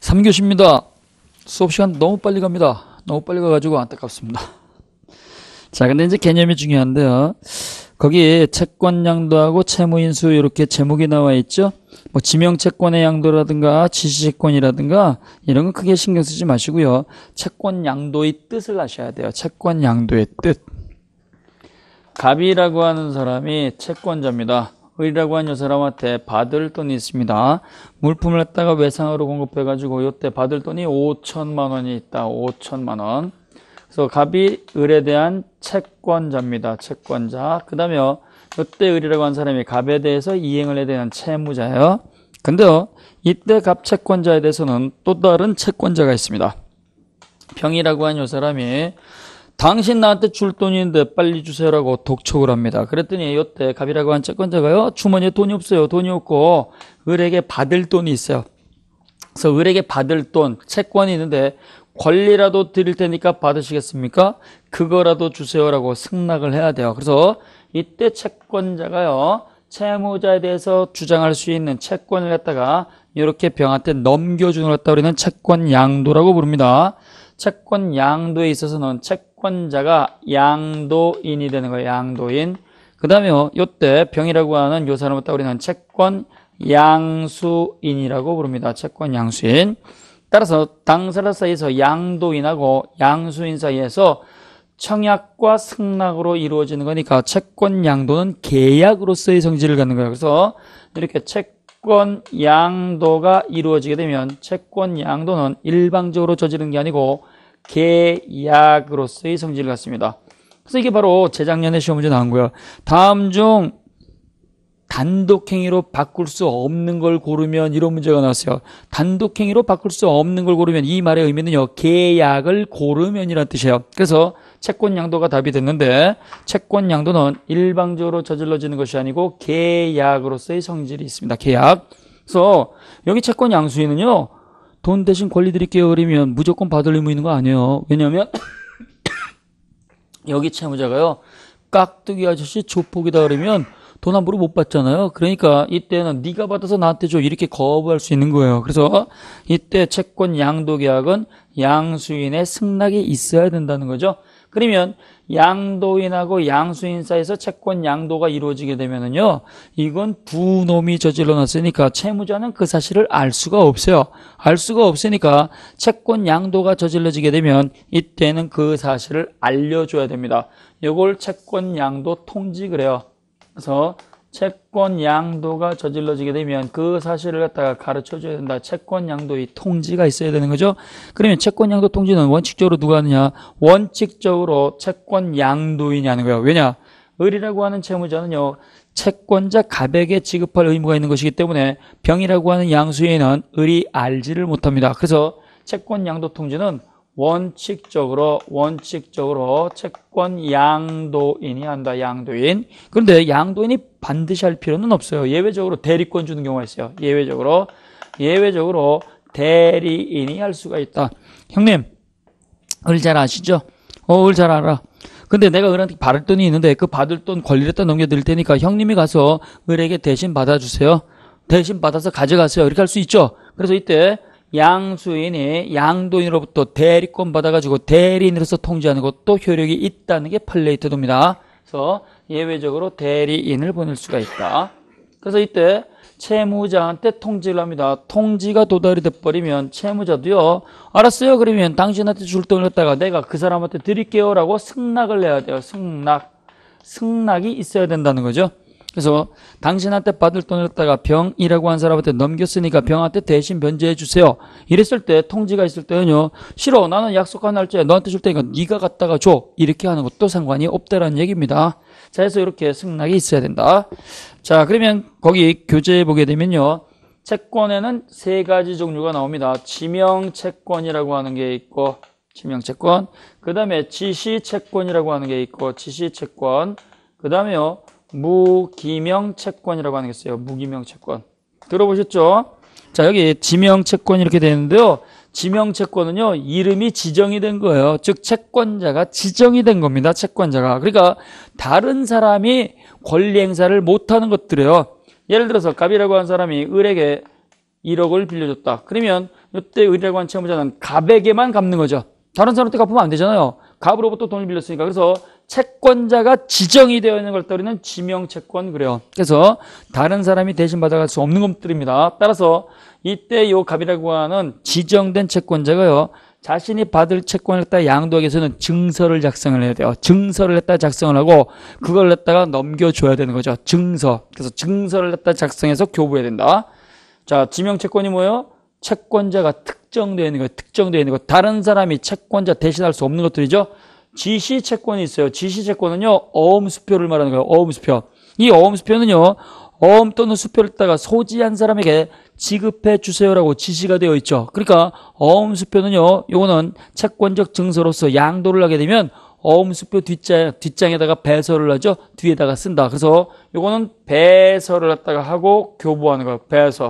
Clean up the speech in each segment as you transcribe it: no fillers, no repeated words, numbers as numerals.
3교시입니다. 수업 시간 너무 빨리 갑니다. 너무 빨리 가가지고 안타깝습니다. 자, 근데 이제 개념이 중요한데요. 거기 채권 양도하고 채무인수 이렇게 제목이 나와 있죠. 뭐 지명채권의 양도라든가 지시채권이라든가 이런 건 크게 신경 쓰지 마시고요. 채권 양도의 뜻을 아셔야 돼요. 채권 양도의 뜻. 갑이라고 하는 사람이 채권자입니다. 을이라고 하는 이 사람한테 받을 돈이 있습니다. 물품을 갖다가 외상으로 공급해가지고 이때 받을 돈이 5천만 원이 있다. 5천만 원. 그래서 갑이 을에 대한 채권자입니다. 채권자. 그 다음에 이때 을이라고 하는 사람이 갑에 대해서 이행을 해야 되는 채무자예요. 근데요, 이때 갑 채권자에 대해서는 또 다른 채권자가 있습니다. 병이라고 하는 이 사람이 당신 나한테 줄 돈이 있는데 빨리 주세요라고 독촉을 합니다. 그랬더니 이때 갑이라고 하는 채권자가요, 주머니에 돈이 없어요. 돈이 없고 을에게 받을 돈이 있어요. 그래서 을에게 받을 돈, 채권이 있는데 권리라도 드릴 테니까 받으시겠습니까? 그거라도 주세요라고 승낙을 해야 돼요. 그래서 이때 채권자가요, 채무자에 대해서 주장할 수 있는 채권을 갖다가 이렇게 병한테 넘겨주는 걸 갖다 우리는 채권 양도라고 부릅니다. 채권 양도에 있어서는 채권자가 양도인이 되는 거예요. 양도인. 그 다음에 이때 병이라고 하는 요 사람을 갖다 우리는 채권 양수인이라고 부릅니다. 채권 양수인. 따라서 당사자 사이에서 양도인하고 양수인 사이에서 청약과 승낙으로 이루어지는 거니까 채권 양도는 계약으로서의 성질을 갖는 거예요. 그래서 이렇게 채권 양도가 이루어지게 되면 채권 양도는 일방적으로 저지르는 게 아니고 계약으로서의 성질을 갖습니다. 그래서 이게 바로 재작년에 시험 문제 나온 거예요. 다음 중 단독행위로 바꿀 수 없는 걸 고르면 이런 문제가 나왔어요. 단독행위로 바꿀 수 없는 걸 고르면 이 말의 의미는요, 계약을 고르면이라는 뜻이에요. 그래서 채권 양도가 답이 됐는데 채권 양도는 일방적으로 저질러지는 것이 아니고 계약으로서의 성질이 있습니다. 계약. 그래서 여기 채권 양수인은요, 돈 대신 권리 드릴게요 그러면 무조건 받을 의무 있는 거 아니에요. 왜냐하면 여기 채무자가요, 깍두기 아저씨 조폭이다 그러면 돈 함부로 못 받잖아요. 그러니까 이때는 네가 받아서 나한테 줘 이렇게 거부할 수 있는 거예요. 그래서 이때 채권 양도 계약은 양수인의 승낙이 있어야 된다는 거죠. 그러면 양도인하고 양수인 사이에서 채권 양도가 이루어지게 되면은요, 이건 두 놈이 저질러 놨으니까 채무자는 그 사실을 알 수가 없어요. 알 수가 없으니까 채권 양도가 저질러지게 되면 이때는 그 사실을 알려줘야 됩니다. 이걸 채권 양도 통지 그래요. 그래서 채권 양도가 저질러지게 되면 그 사실을 갖다가 가르쳐 줘야 된다. 채권 양도의 통지가 있어야 되는 거죠. 그러면 채권 양도 통지는 원칙적으로 누가 하느냐? 원칙적으로 채권 양도인이 하는 거예요. 왜냐? 을이라고 하는 채무자는요, 채권자 갑에게 지급할 의무가 있는 것이기 때문에 병이라고 하는 양수인은 을이 알지를 못합니다. 그래서 채권 양도 통지는 원칙적으로 채권 양도인이 한다. 양도인. 그런데 양도인이 반드시 할 필요는 없어요. 예외적으로 대리권 주는 경우가 있어요. 예외적으로 대리인이 할 수가 있다. 형님, 을 잘 아시죠? 을 잘 알아. 근데 내가 을한테 받을 돈이 있는데 그 받을 돈 권리를 다 넘겨드릴 테니까 형님이 가서 을에게 대신 받아주세요. 대신 받아서 가져가세요. 이렇게 할 수 있죠. 그래서 이때 양수인이 양도인으로부터 대리권 받아가지고 대리인으로서 통지하는 것도 효력이 있다는 게 플레이트도입니다. 그래서 예외적으로 대리인을 보낼 수가 있다. 그래서 이때 채무자한테 통지를 합니다. 통지가 도달이 돼버리면 채무자도요, 알았어요 그러면 당신한테 줄 돈을 갖다가 내가 그 사람한테 드릴게요 라고 승낙을 해야 돼요. 승낙이 있어야 된다는 거죠. 그래서 당신한테 받을 돈을 갖다가 병이라고 한 사람한테 넘겼으니까 병한테 대신 변제해 주세요. 이랬을 때 통지가 있을 때는요, 싫어 나는 약속한 날짜에 너한테 줄 테니까 네가 갖다가 줘 이렇게 하는 것도 상관이 없다라는 얘기입니다. 자, 그래서 이렇게 승낙이 있어야 된다. 자, 그러면 거기 교재에 보게 되면요, 채권에는 세 가지 종류가 나옵니다. 지명채권이라고 하는 게 있고, 지명채권. 그 다음에 지시채권이라고 하는 게 있고, 지시채권. 그 다음에요, 무기명채권이라고 하는 게 있어요. 무기명채권. 들어보셨죠? 자, 여기 지명채권 이렇게 되는데요. 지명채권은요, 이름이 지정이 된 거예요. 즉, 채권자가 지정이 된 겁니다. 채권자가. 그러니까, 다른 사람이 권리 행사를 못하는 것들이에요. 예를 들어서, 갑이라고 하는 사람이 을에게 1억을 빌려줬다. 그러면 이때 의리라고 하는 채무자는 갑에게만 갚는 거죠. 다른 사람한테 갚으면 안 되잖아요. 갑으로부터 돈을 빌렸으니까. 그래서 채권자가 지정이 되어 있는 걸 따르는 지명채권 그래요. 그래서 다른 사람이 대신 받아갈 수 없는 것들입니다. 따라서 이때 요 갑이라고 하는 지정된 채권자가요, 자신이 받을 채권을 갖다 양도하기 위해서는 증서를 작성을 해야 돼요. 증서를 갖다 작성을 하고 그걸 갖다가 넘겨줘야 되는 거죠. 증서. 그래서 증서를 갖다 작성해서 교부해야 된다. 자, 지명채권이 뭐예요? 채권자가 특정되어 있는 거, 특정되어 있는 거. 다른 사람이 채권자 대신할 수 없는 것들이죠. 지시채권이 있어요. 지시채권은요, 어음수표를 말하는 거예요. 어음수표. 이 어음수표는요, 어음 또는 수표를 따가 소지한 사람에게 지급해 주세요라고 지시가 되어 있죠. 그러니까 어음수표는요, 요거는 채권적 증서로서 양도를 하게 되면 어음수표 뒷장에다가 배서를 하죠. 뒤에다가 쓴다. 그래서 요거는 배서를 갖다가 하고 교부하는 거예요. 배서.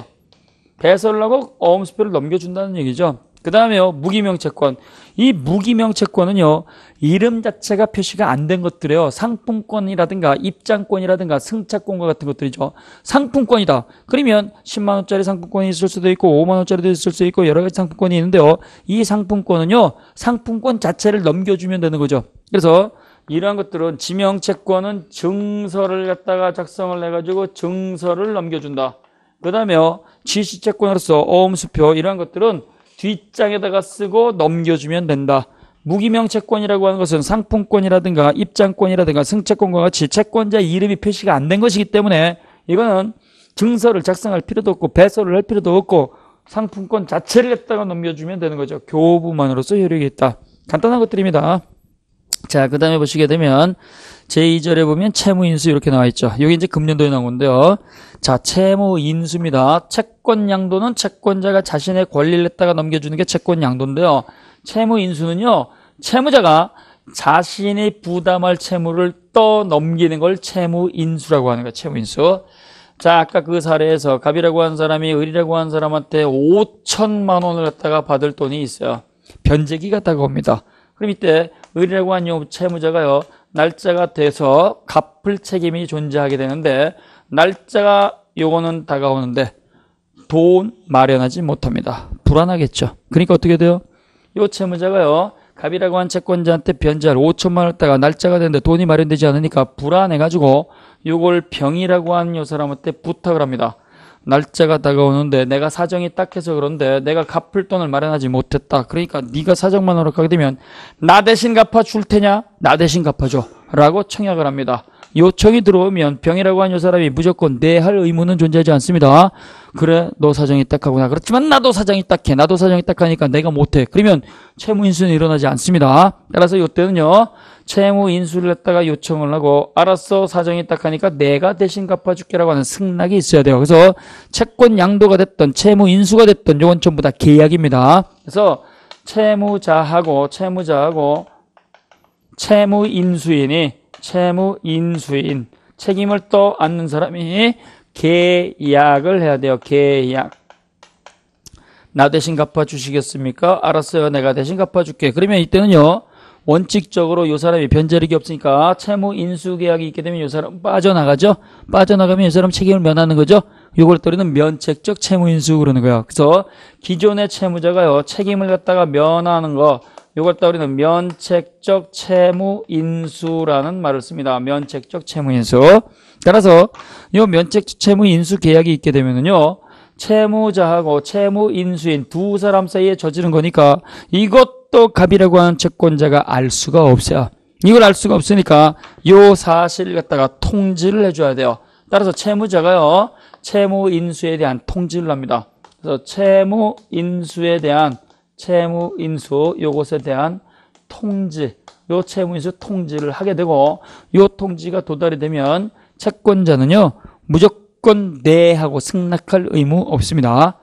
배서를 하고 어음수표를 넘겨준다는 얘기죠. 그 다음에요, 무기명채권. 이 무기명채권은요, 이름 자체가 표시가 안 된 것들이에요. 상품권이라든가 입장권이라든가 승차권과 같은 것들이죠. 상품권이다. 그러면 10만원짜리 상품권이 있을 수도 있고 5만원짜리도 있을 수 있고 여러 가지 상품권이 있는데요. 이 상품권은요, 상품권 자체를 넘겨주면 되는 거죠. 그래서 이러한 것들은 지명채권은 증서를 갖다가 작성을 해가지고 증서를 넘겨준다. 그 다음에요, 지시채권으로서 어음수표 이러한 것들은 뒷장에다가 쓰고 넘겨주면 된다. 무기명채권이라고 하는 것은 상품권이라든가 입장권이라든가 승차권과 같이 채권자 이름이 표시가 안 된 것이기 때문에 이거는 증서를 작성할 필요도 없고 배서를 할 필요도 없고 상품권 자체를 갖다가 넘겨주면 되는 거죠. 교부만으로서 효력이 있다. 간단한 것들입니다. 자, 그 다음에 보시게 되면 제2절에 보면 채무인수 이렇게 나와 있죠. 여기 이제 금년도에 나온 건데요. 자, 채무인수입니다. 채권양도는 채권자가 자신의 권리를 갖다가 넘겨주는 게 채권양도인데요. 채무인수는요, 채무자가 자신이 부담할 채무를 떠넘기는 걸 채무인수라고 하는 거예요. 채무인수. 자, 아까 그 사례에서 갑이라고 한 사람이 을이라고 한 사람한테 5천만 원을 갖다가 받을 돈이 있어요. 변제기가 다가옵니다. 그럼 이때 을이라고 한 요 채무자가요, 날짜가 돼서 갚을 책임이 존재하게 되는데 날짜가 요거는 다가오는데 돈 마련하지 못합니다. 불안하겠죠. 그러니까 어떻게 돼요? 요 채무자가요, 갑이라고 한 채권자한테 변제할 5천만 원 갖다가 날짜가 됐는데 돈이 마련되지 않으니까 불안해가지고 요걸 병이라고 한 요 사람한테 부탁을 합니다. 날짜가 다가오는데 내가 사정이 딱해서 그런데 내가 갚을 돈을 마련하지 못했다. 그러니까 네가 사정만 허락하게 되면 나 대신 갚아줄 테냐? 나 대신 갚아줘 라고 청약을 합니다. 요청이 들어오면 병이라고 한 요 사람이 무조건 네 할 의무는 존재하지 않습니다. 그래, 너 사정이 딱하구나. 그렇지만 나도 사정이 딱해. 나도 사정이 딱하니까 내가 못해. 그러면 채무인수는 일어나지 않습니다. 따라서 요때는요, 채무인수를 했다가 요청을 하고 알았어, 사정이 딱하니까 내가 대신 갚아줄게라고 하는 승낙이 있어야 돼요. 그래서 채권 양도가 됐던 채무인수가 됐던 요건 전부 다 계약입니다. 그래서 채무자하고 채무인수인 책임을 떠안는 사람이 계약을 해야 돼요. 계약. 나 대신 갚아주시겠습니까? 알았어요. 내가 대신 갚아줄게. 그러면 이때는요, 원칙적으로 요 사람이 변제력이 없으니까 채무 인수 계약이 있게 되면 요 사람 빠져나가죠. 빠져나가면 요 사람 책임을 면하는 거죠. 요걸 따르는 면책적 채무 인수 그러는 거예요. 그래서 기존의 채무자가요, 책임을 갖다가 면하는 거, 요걸 따르는 면책적 채무 인수라는 말을 씁니다. 면책적 채무 인수. 따라서 요 면책적 채무 인수 계약이 있게 되면은요, 채무자하고 채무인수인 두 사람 사이에 저지른 거니까 이것도 갑이라고 하는 채권자가 알 수가 없어요. 이걸 알 수가 없으니까 요 사실을 갖다가 통지를 해줘야 돼요. 따라서 채무자가요, 채무인수에 대한 통지를 합니다. 그래서 채무인수 요것에 대한 통지, 요 채무인수 통지를 하게 되고 요 통지가 도달이 되면 채권자는요, 무조건 네 하고 승낙할 의무 없습니다.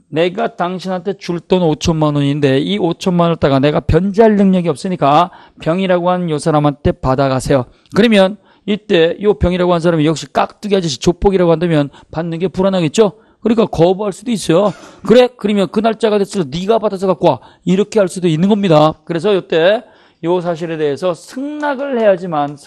내가 당신한테 줄 돈 5천만 원인데 이 5천만 원을 따가 내가 변제할 능력이 없으니까 병이라고 하는 요 사람한테 받아가세요. 그러면 이때 요 병이라고 하는 사람이 역시 깍두기 아저씨 조폭이라고 한다면 받는 게 불안하겠죠? 그러니까 거부할 수도 있어요. 그래? 그러면 그 날짜가 됐을 때 네가 받아서 갖고 와. 이렇게 할 수도 있는 겁니다. 그래서 이때 요 사실에 대해서 승낙을 해야지만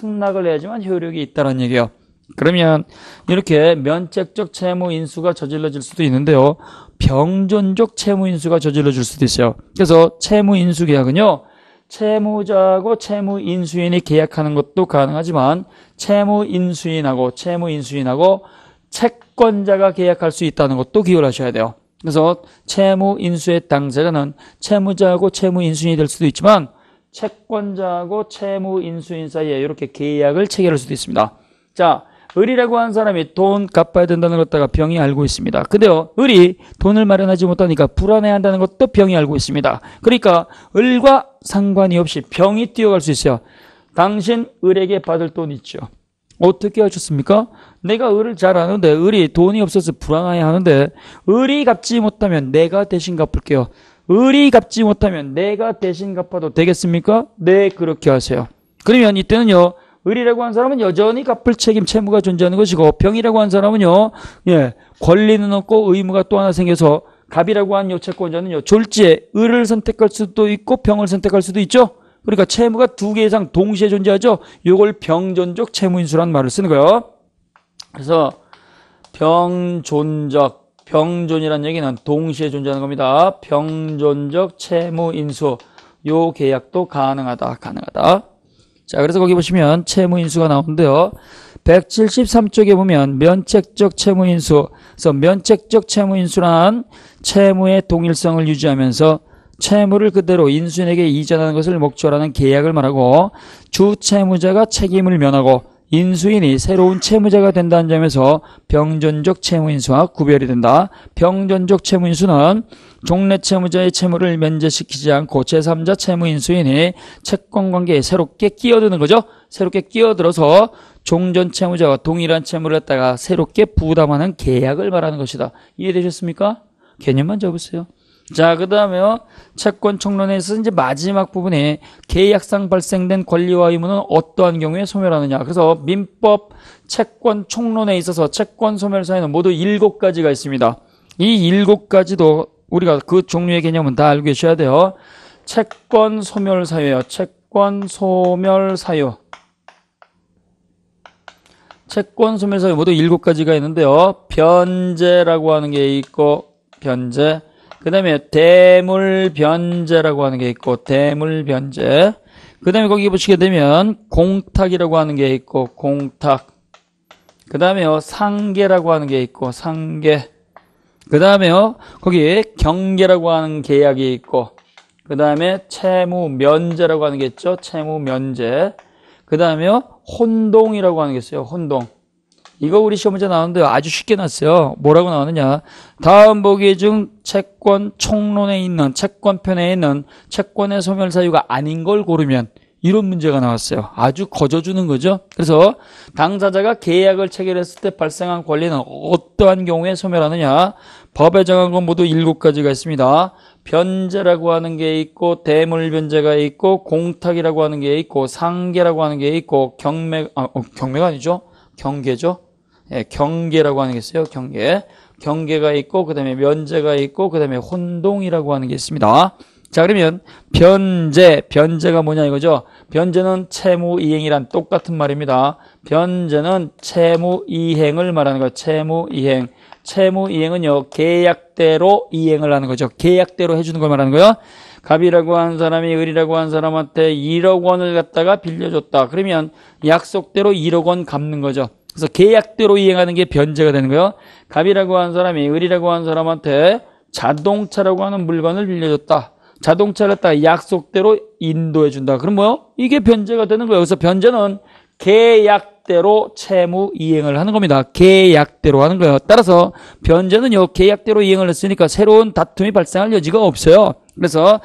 효력이 있다는 얘기예요. 그러면 이렇게 면책적 채무 인수가 저질러질 수도 있는데요. 병존적 채무 인수가 저질러질 수도 있어요. 그래서 채무 인수 계약은요. 채무자하고 채무 인수인이 계약하는 것도 가능하지만 채무 인수인하고 채권자가 계약할 수 있다는 것도 기억하셔야 돼요. 그래서 채무 인수의 당사자는 채무자하고 채무 인수인이 될 수도 있지만 채권자하고 채무 인수인 사이에 이렇게 계약을 체결할 수도 있습니다. 자, 을이라고 하는 사람이 돈 갚아야 된다는 것 갖다가 병이 알고 있습니다. 근데요, 을이 돈을 마련하지 못하니까 불안해한다는 것도 병이 알고 있습니다. 그러니까 을과 상관이 없이 병이 뛰어갈 수 있어요. 당신 을에게 받을 돈 있죠. 어떻게 하셨습니까? 내가 을을 잘 아는데 을이 돈이 없어서 불안해 하는데 을이 갚지 못하면 내가 대신 갚을게요. 을이 갚지 못하면 내가 대신 갚아도 되겠습니까? 네, 그렇게 하세요. 그러면 이때는요, 을이라고 하는 사람은 여전히 갚을 책임, 채무가 존재하는 것이고, 병이라고 하는 사람은요, 권리는 없고 의무가 또 하나 생겨서, 갑이라고 하는 요 채권자는요, 졸지에 을을 선택할 수도 있고, 병을 선택할 수도 있죠? 그러니까 채무가 두 개 이상 동시에 존재하죠? 요걸 병존적 채무인수라는 말을 쓰는 거예요. 그래서, 병존이라는 얘기는 동시에 존재하는 겁니다. 병존적 채무인수. 요 계약도 가능하다. 자, 그래서 거기 보시면 채무인수가 나오는데요. 173쪽에 보면 면책적 채무인수. 그래서 면책적 채무인수란 채무의 동일성을 유지하면서 채무를 그대로 인수인에게 이전하는 것을 목적으로 하는 계약을 말하고 주채무자가 책임을 면하고 인수인이 새로운 채무자가 된다는 점에서 병존적 채무인수와 구별이 된다. 병존적 채무인수는 종래 채무자의 채무를 면제시키지 않고 제3자 채무인수인이 채권관계에 새롭게 끼어드는 거죠. 새롭게 끼어들어서 종전 채무자와 동일한 채무를 갖다가 새롭게 부담하는 계약을 말하는 것이다. 이해되셨습니까? 개념만 적으세요. 자, 그 다음에 채권 총론에서 이제 마지막 부분에 계약상 발생된 권리와 의무는 어떠한 경우에 소멸하느냐. 그래서 민법 채권 총론에 있어서 채권 소멸 사유는 모두 7가지가 있습니다. 이 7가지도 우리가 그 종류의 개념은 다 알고 계셔야 돼요. 채권 소멸 사유예요. 채권 소멸 사유 모두 7가지가 있는데요. 변제라고 하는 게 있고, 변제. 그 다음에 대물변제라고 하는 게 있고, 대물변제. 그 다음에 거기 보시게 되면 공탁이라고 하는 게 있고, 공탁. 그 다음에 상계라고 하는 게 있고, 상계. 그 다음에 거기 경계라고 하는 계약이 있고, 그 다음에 채무면제라고 하는 게 있죠. 채무면제. 그 다음에 혼동이라고 하는 게 있어요. 혼동. 이거 우리 시험 문제 나오는데 아주 쉽게 났어요. 뭐라고 나오느냐. 다음 보기 중 채권 총론에 있는, 채권편에 있는 채권의 소멸 사유가 아닌 걸 고르면 이런 문제가 나왔어요. 아주 거저주는 거죠. 그래서 당사자가 계약을 체결했을 때 발생한 권리는 어떠한 경우에 소멸하느냐. 법에 정한 건 모두 7가지가 있습니다. 변제라고 하는 게 있고, 대물변제가 있고, 공탁이라고 하는 게 있고, 상계라고 하는 게 있고, 경매가 아니죠. 경계죠. 경계라고 하는 게 있어요. 경계가 있고, 그 다음에 면제가 있고, 그 다음에 혼동이라고 하는 게 있습니다. 자, 그러면 변제가 뭐냐 이거죠. 변제는 채무이행이란 똑같은 말입니다. 변제는 채무이행을 말하는 거예요. 채무이행은요, 계약대로 이행을 하는 거죠. 계약대로 해주는 걸 말하는 거예요. 갑이라고 하는 사람이 을이라고 하는 사람한테 1억 원을 갖다가 빌려줬다. 그러면 약속대로 1억 원 갚는 거죠. 그래서 계약대로 이행하는 게 변제가 되는 거예요. 갑이라고 하는 사람이 을이라고 하는 사람한테 자동차라고 하는 물건을 빌려줬다. 자동차를 갖다가 약속대로 인도해 준다. 그럼 뭐요? 이게 변제가 되는 거예요. 그래서 변제는 계약대로 채무 이행을 하는 겁니다. 계약대로 하는 거예요. 따라서 변제는요, 계약대로 이행을 했으니까 새로운 다툼이 발생할 여지가 없어요. 그래서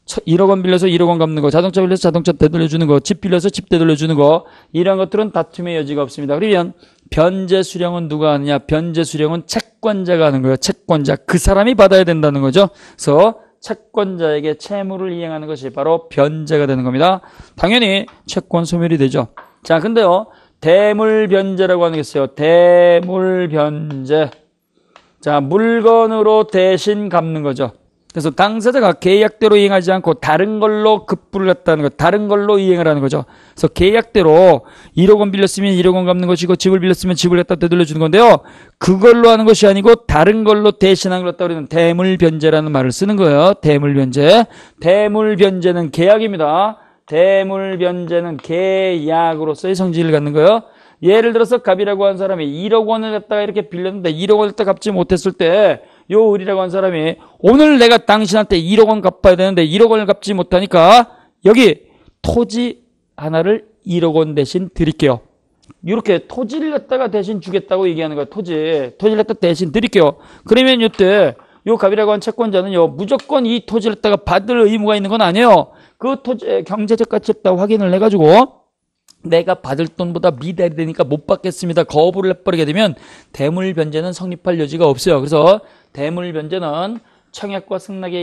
1억 원 빌려서 1억 원 갚는 거, 자동차 빌려서 자동차 되돌려주는 거, 집 빌려서 집 되돌려주는 거, 이런 것들은 다툼의 여지가 없습니다. 그러면 변제 수령은 누가 하느냐? 변제 수령은 채권자가 하는 거예요. 채권자. 그 사람이 받아야 된다는 거죠. 그래서 채권자에게 채무를 이행하는 것이 바로 변제가 되는 겁니다. 당연히 채권 소멸이 되죠. 자, 근데요, 대물변제라고 하는 게 있어요. 대물변제. 자, 물건으로 대신 갚는 거죠. 그래서 당사자가 계약대로 이행하지 않고 다른 걸로 급부를 했다는 것, 다른 걸로 이행을 하는 거죠. 그래서 계약대로 1억 원 빌렸으면 1억 원 갚는 것이고 집을 빌렸으면 집을 갖다 되돌려주는 건데요. 그걸로 하는 것이 아니고 다른 걸로 대신한 걸 갖다 우리는 대물변제라는 말을 쓰는 거예요. 대물변제. 대물변제는 계약입니다. 대물변제는 계약으로서의 성질을 갖는 거예요. 예를 들어서 갑이라고 한 사람이 1억 원을 갖다가 이렇게 빌렸는데 1억 원을 갖다 갚지 못했을 때 요 을이라고 한 사람이 오늘 내가 당신한테 1억 원 갚아야 되는데 1억 원을 갚지 못하니까 여기 토지 하나를 1억 원 대신 드릴게요. 이렇게 토지를 갖다가 대신 주겠다고 얘기하는 거야. 토지를 갖다 대신 드릴게요. 그러면 이때 요 갑이라고 한 채권자는요 무조건 이 토지를 갖다가 받을 의무가 있는 건 아니에요. 그 토지의 경제적 가치를 갖다 확인을 해가지고 내가 받을 돈보다 미달이 되니까 못 받겠습니다. 거부를 해버리게 되면 대물변제는 성립할 여지가 없어요. 그래서 대물변제는 청약과 승낙에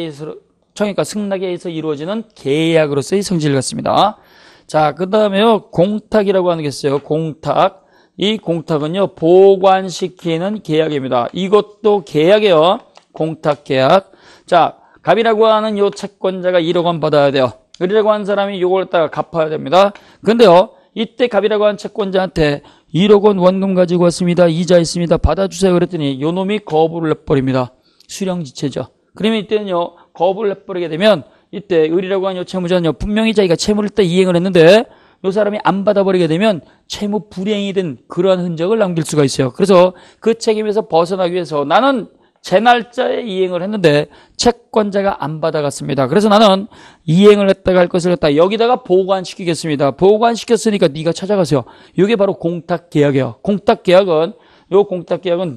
의해서 이루어지는 계약으로서의 성질을 갖습니다. 자, 그 다음에요 공탁이라고 하는 게 있어요. 공탁. 이 공탁은요 보관시키는 계약입니다. 이것도 계약이에요. 공탁계약. 자, 갑이라고 하는 요 채권자가 1억 원 받아야 돼요. 을이라고 하는 사람이 요걸 갖다가 갚아야 됩니다. 근데요 이때 갑이라고 한 채권자한테 1억 원 원금 가지고 왔습니다. 이자 있습니다. 받아주세요. 그랬더니 요 놈이 거부를 해버립니다. 수령지체죠. 그러면 이때는요 거부를 해버리게 되면 이때 을이라고 하는 요 채무자는요 분명히 자기가 채무를 때 이행을 했는데 요 사람이 안 받아버리게 되면 채무 불이행이 된 그러한 흔적을 남길 수가 있어요. 그래서 그 책임에서 벗어나기 위해서 나는 제 날짜에 이행을 했는데 채권자가 안 받아갔습니다. 그래서 나는 이행을 했다가 할 것을 갖다 여기다가 보관시키겠습니다. 보관시켰으니까 네가 찾아가세요. 이게 바로 공탁계약이에요. 공탁계약은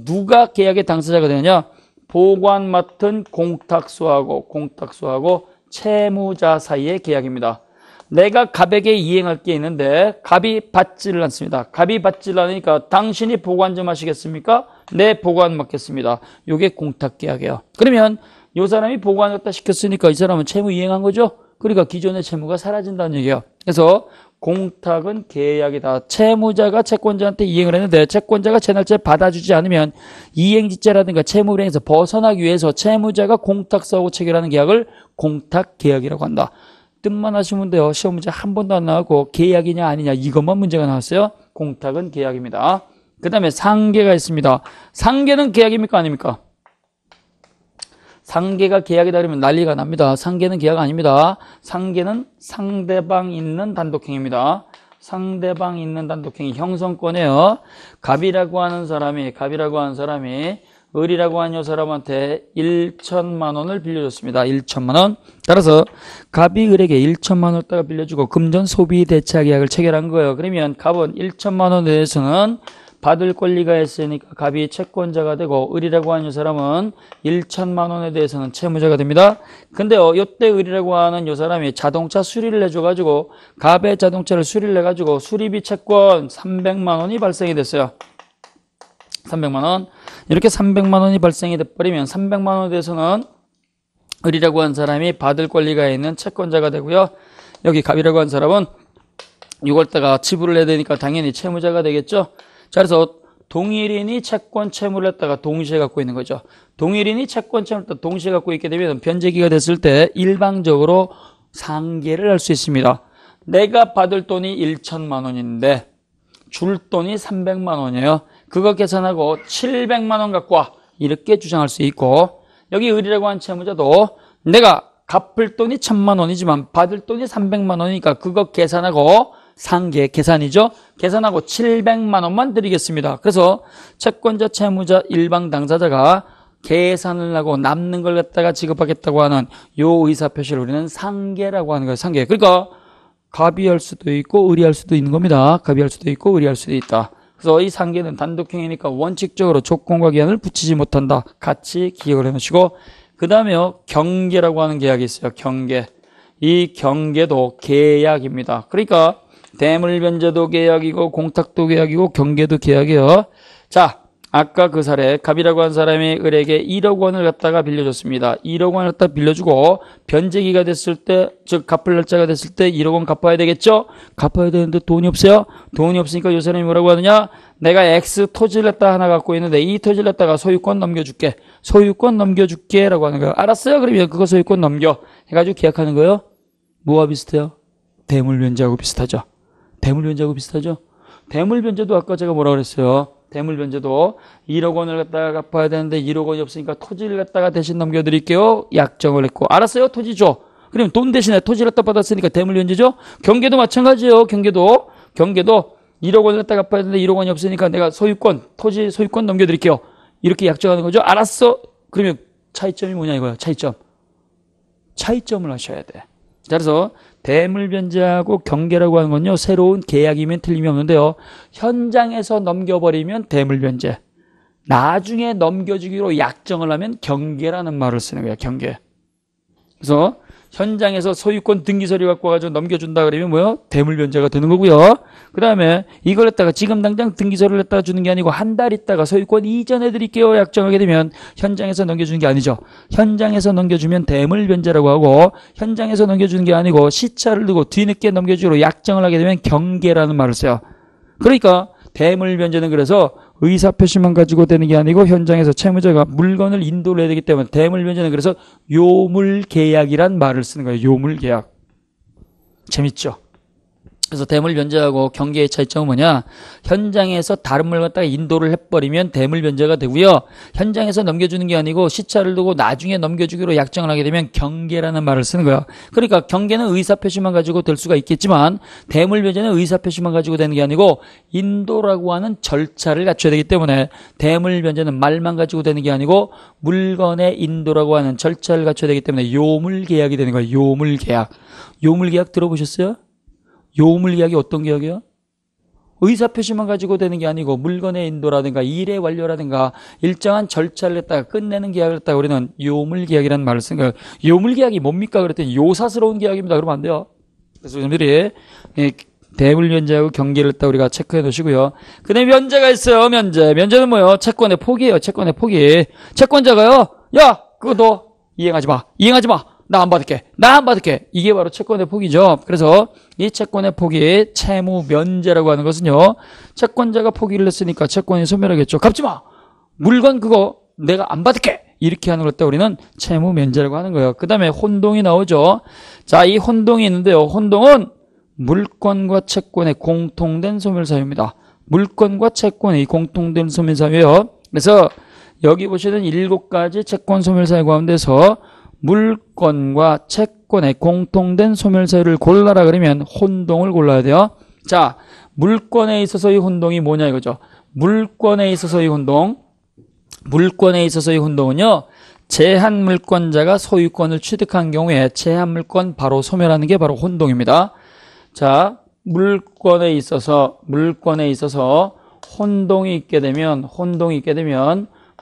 누가 계약의 당사자가 되느냐? 보관 맡은 공탁수하고 채무자 사이의 계약입니다. 내가 갑에게 이행할 게 있는데 갑이 받지를 않습니다. 갑이 받지를 않으니까 당신이 보관 좀 하시겠습니까? 네, 보관 맡겠습니다. 요게 공탁계약이에요. 그러면 요 사람이 보관을 갖다 시켰으니까 이 사람은 채무 이행한 거죠? 그러니까 기존의 채무가 사라진다는 얘기예요. 그래서 공탁은 계약이다. 채무자가 채권자한테 이행을 했는데 채권자가 제 날짜에 받아주지 않으면 이행지체라든가 채무불이행에서 벗어나기 위해서 채무자가 공탁서하고 체결하는 계약을 공탁계약이라고 한다. 뜻만 하시면 돼요. 시험 문제 한 번도 안 나왔고 계약이냐 아니냐 이것만 문제가 나왔어요. 공탁은 계약입니다. 그 다음에 상계가 있습니다. 상계는 계약입니까 아닙니까? 상계가 계약이다 그러면 난리가 납니다. 상계는 계약 아닙니다. 상계는 상대방 있는 단독행위입니다. 상대방 있는 단독행위 형성권이에요. 갑이라고 하는 사람이 을이라고 하는 요 사람한테 1천만 원을 빌려줬습니다. 1천만 원. 따라서 갑이 을에게 1천만 원을 따가 빌려주고 금전 소비 대차 계약을 체결한 거예요. 그러면 갑은 1천만 원에 대해서는 받을 권리가 있으니까 갑이 채권자가 되고 을이라고 하는 요 사람은 1천만 원에 대해서는 채무자가 됩니다. 근데요, 요때 을이라고 하는 요 사람이 자동차 수리를 해줘가지고 갑의 자동차를 수리를 해가지고 수리비 채권 300만 원이 발생이 됐어요. 300만 원. 이렇게 300만 원이 발생이 돼버리면 300만 원에 대해서는 을이라고 한 사람이 받을 권리가 있는 채권자가 되고요. 여기 갑이라고 한 사람은 이걸다가 지불을 해야 되니까 당연히 채무자가 되겠죠. 자, 그래서 동일인이 채권 채무를 했다가 동시에 갖고 있는 거죠. 동일인이 채권 채무를 동시에 갖고 있게 되면 변제기가 됐을 때 일방적으로 상계를 할 수 있습니다. 내가 받을 돈이 1천만 원인데 줄 돈이 300만 원이에요. 그거 계산하고 700만 원 갖고 와. 이렇게 주장할 수 있고 여기 을이라고 한 채무자도 내가 갚을 돈이 1,000만 원이지만 받을 돈이 300만 원이니까 그거 계산하고 상계 계산이죠. 계산하고 700만 원만 드리겠습니다. 그래서 채권자, 채무자, 일방 당사자가 계산을 하고 남는 걸 갖다가 지급하겠다고 하는 요 의사표시를 우리는 상계라고 하는 거예요. 상계. 그러니까 갑이 할 수도 있고 을이 할 수도 있는 겁니다. 갑이 할 수도 있고 을이 할 수도 있다. 그래서 이 상계는 단독행위니까 원칙적으로 조건과 기한을 붙이지 못한다. 같이 기억을 해놓으시고 그 다음에요. 경계라고 하는 계약이 있어요. 경계. 이 경계도 계약입니다. 그러니까 대물변제도 계약이고 공탁도 계약이고 경계도 계약이에요. 자, 아까 그 사례 갑이라고 한 사람이 을에게 1억 원을 갖다가 빌려줬습니다. 1억 원을 갖다 빌려주고 변제기가 됐을 때, 즉 갚을 날짜가 됐을 때 1억 원 갚아야 되겠죠? 갚아야 되는데 돈이 없어요? 돈이 없으니까 요 사람이 뭐라고 하느냐? 내가 X 토지를 갖다 하나 갖고 있는데 이 토지를 갖다가 소유권 넘겨줄게. 소유권 넘겨줄게 라고 하는 거예요. 알았어요? 그러면 그거 소유권 넘겨. 해가지고 계약하는 거예요. 뭐와 비슷해요? 대물변제하고 비슷하죠. 대물변제하고 비슷하죠. 대물변제도 아까 제가 뭐라 그랬어요? 대물변제도 1억 원을 갖다가 갚아야 되는데 1억 원이 없으니까 토지를 갖다가 대신 넘겨드릴게요. 약정을 했고. 알았어요? 토지 줘. 그러면 돈 대신에 토지를 갖다 받았으니까 대물변제죠. 경계도 마찬가지예요. 경계도 1억 원을 갖다 갚아야 되는데 1억 원이 없으니까 내가 소유권, 토지 소유권 넘겨드릴게요. 이렇게 약정하는 거죠. 알았어. 그러면 차이점이 뭐냐 이거야. 차이점을 하셔야 돼. 자, 그래서 대물변제하고 경계라고 하는 건요, 새로운 계약이면 틀림이 없는데요, 현장에서 넘겨버리면 대물변제, 나중에 넘겨주기로 약정을 하면 경계라는 말을 쓰는 거야. 경계. 그래서 현장에서 소유권 등기서류 갖고 와가지고 넘겨준다 그러면 뭐요? 대물변제가 되는 거고요. 그 다음에 이걸 갖다가 지금 당장 등기서류를 갖다가 주는 게 아니고 한 달 있다가 소유권 이전해 드릴게요 약정하게 되면 현장에서 넘겨주는 게 아니죠. 현장에서 넘겨주면 대물변제라고 하고, 현장에서 넘겨주는 게 아니고 시차를 두고 뒤늦게 넘겨주기로 약정을 하게 되면 경계라는 말을 써요. 그러니까 대물변제는 그래서 의사표시만 가지고 되는 게 아니고 현장에서 채무자가 물건을 인도를 해야 되기 때문에 대물변제는 그래서 요물계약이란 말을 쓰는 거예요. 요물계약. 재밌죠? 그래서 대물변제하고 경계의 차이점은 뭐냐? 현장에서 다른 물 갖다가 인도를 해버리면 대물변제가 되고요. 현장에서 넘겨주는 게 아니고 시차를 두고 나중에 넘겨주기로 약정을 하게 되면 경계라는 말을 쓰는 거예요. 그러니까 경계는 의사표시만 가지고 될 수가 있겠지만 대물변제는 의사표시만 가지고 되는 게 아니고 인도라고 하는 절차를 갖춰야 되기 때문에 대물변제는 말만 가지고 되는 게 아니고 물건의 인도라고 하는 절차를 갖춰야 되기 때문에 요물계약이 되는 거예요. 요물계약. 요물계약 들어보셨어요? 요물계약이 어떤 계약이에요? 의사표시만 가지고 되는 게 아니고 물건의 인도라든가 일의 완료라든가 일정한 절차를 갖다가 끝내는 계약을 갖다가 우리는 요물계약이라는 말을 쓴 거예요. 요물계약이 뭡니까? 그랬더니 요사스러운 계약입니다. 그러면 안 돼요. 그래서 여러분들이 대물변제하고 경계를 갖다 우리가 체크해 놓으시고요. 그 다음에 면제가 있어요. 면제는 뭐예요? 채권의 포기예요. 채권의 포기. 채권자가요, 야 그거 너 이행하지 마. 나 안 받을게. 이게 바로 채권의 포기죠. 그래서 이 채권의 포기, 채무 면제라고 하는 것은요, 채권자가 포기를 했으니까 채권이 소멸하겠죠. 갚지 마. 물건 그거 내가 안 받을게. 이렇게 하는 걸 때 우리는 채무 면제라고 하는 거예요. 그 다음에 혼동이 나오죠. 자, 이 혼동이 있는데요. 혼동은 물건과 채권의 공통된 소멸사유입니다. 물건과 채권의 공통된 소멸사유예요. 그래서 여기 보시는 7가지 채권 소멸사유 가운데서 물건과 채권의 공통된 소멸사유를 골라라 그러면 혼동을 골라야 돼요. 자, 물건에 있어서의 혼동이 뭐냐 이거죠. 물건에 있어서의 혼동은요, 제한물권자가 소유권을 취득한 경우에 제한물권 바로 소멸하는 게 바로 혼동입니다. 자, 물건에 있어서 혼동이 있게 되면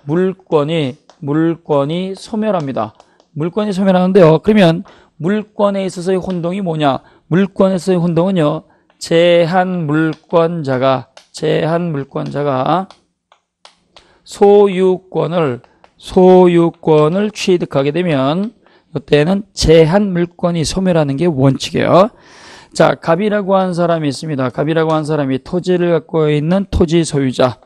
물건이 소멸합니다. 물건이 소멸하는데요. 그러면 물건에 있어서의 혼동이 뭐냐? 물건에서의 혼동은요, 제한물권자가 소유권을 취득하게 되면 이때는 제한물권이 소멸하는 게 원칙이에요. 자, 갑이라고 한 사람이 있습니다. 갑이라고 한 사람이 토지를 갖고 있는 토지 소유자,